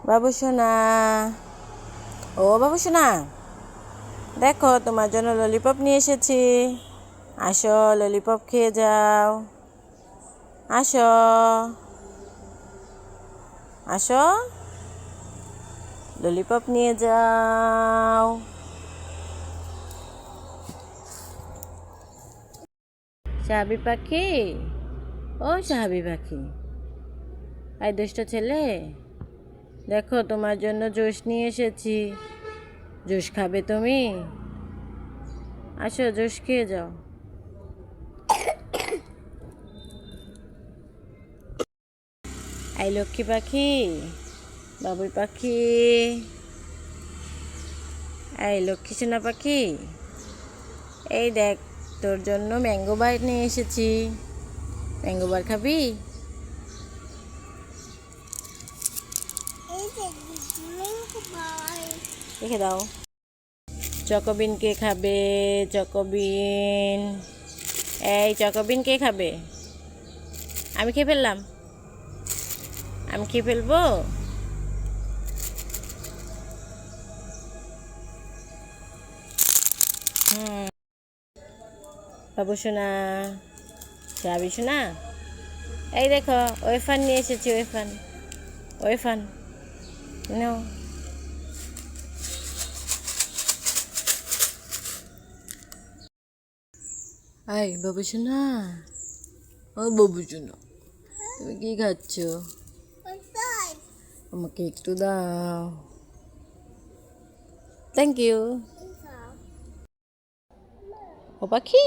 বাবু সোনা, ও বাবু সোনা, দেখো তোমার জন্য ললিপপ নিয়ে এসেছি। আসো, ললিপপ খেয়ে যাও। আসো আসো, ললিপপ নিয়ে যাও। সাহাবি পাখি, ও সাহাবি পাখি, এই দুষ্ট ছেলে, দেখো তোমার জন্য জুস নিয়ে এসেছি। জুস খাবে তুমি? আসো, জুস খেয়ে যাও। এই লক্ষ্মী পাখি, বাবুই পাখি, এই লক্ষ্মী সোনা পাখি, এই দেখ তোর জন্য ম্যাঙ্গো বার নিয়ে এসেছি। ম্যাঙ্গো বার খাবি? রেখে দাও। চকোবিন কে খাবে? চকোবিন, এই চকোবিন কে খাবে? আমি খেয়ে ফেললাম, আমি খেয়ে ফেলবো। বাবু সোনা, যাবি সোনা? এই দেখো ওয়েফার নিয়ে এসেছি, ওয়েফার, ওয়েফার নাও। এই বাবু সোনা, ও বাবু সোনা, তুমি কি খাচ্ছ? আমাকে একটু দাও। Thank you. ও পাখি,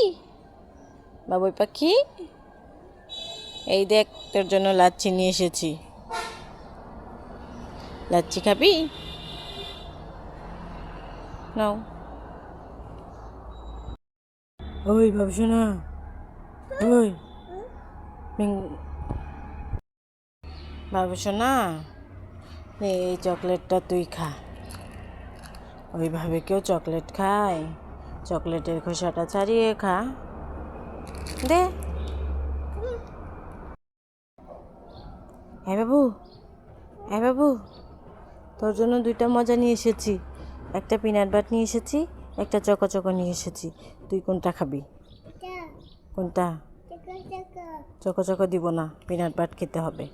বাবুই পাখি, এই দেখ তোর জন্য লাচ্ছি নিয়ে এসেছি। লাচ্ছি খাবি? নাও। ওই বাবু সোনা, ওই বাবু সোনা, এই চকলেটটা তুই খা। ওইভাবে কেউ চকলেট খায়? চকলেটের খোসাটা ছাড়িয়ে খা, দে। হ্যাঁ বাবু, হ্যাঁ বাবু, তোর জন্য দুইটা মজা নিয়ে এসেছি। একটা পিনাট বাট নিয়ে এসেছি, একটা চকো চকো নিয়ে এসেছি। তুই কোনটা খাবি? কোনটা? চকো চকো দিব না, পিনাট বাট খেতে হবে।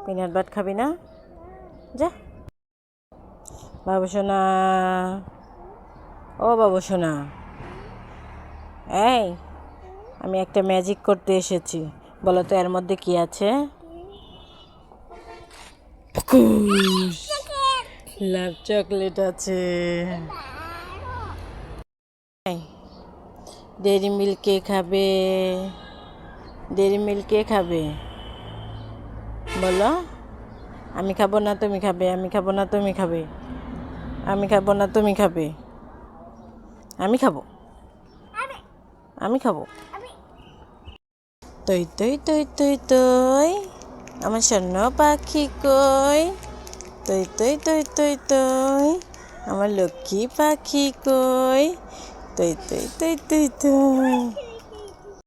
পিনাট বাট খাবি না? যা। বাবু সোনা, ও বাবু সোনা, এই আমি একটা ম্যাজিক করতে এসেছি। বলো তো এর মধ্যে কি আছে? লাভ চকলেট আছে। ডেরি মিল্ক কে খাবে? ডেরি মিল্ক কে খাবে? বলো। আমি খাবো না তুমি খাবে, আমি খাবো না তুমি খাবে, আমি খাবো না তুমি খাবে, আমি খাবো, আমি খাবো। তৈ তৈ তৈ তৈ তৈ, আমার স্বর্ণ পাখি কই? তৈ তৈ তৈ তৈ তৈ, আমার লক্ষ্মী পাখি কই? তৈ তৈ তৈ তৈ তৈ।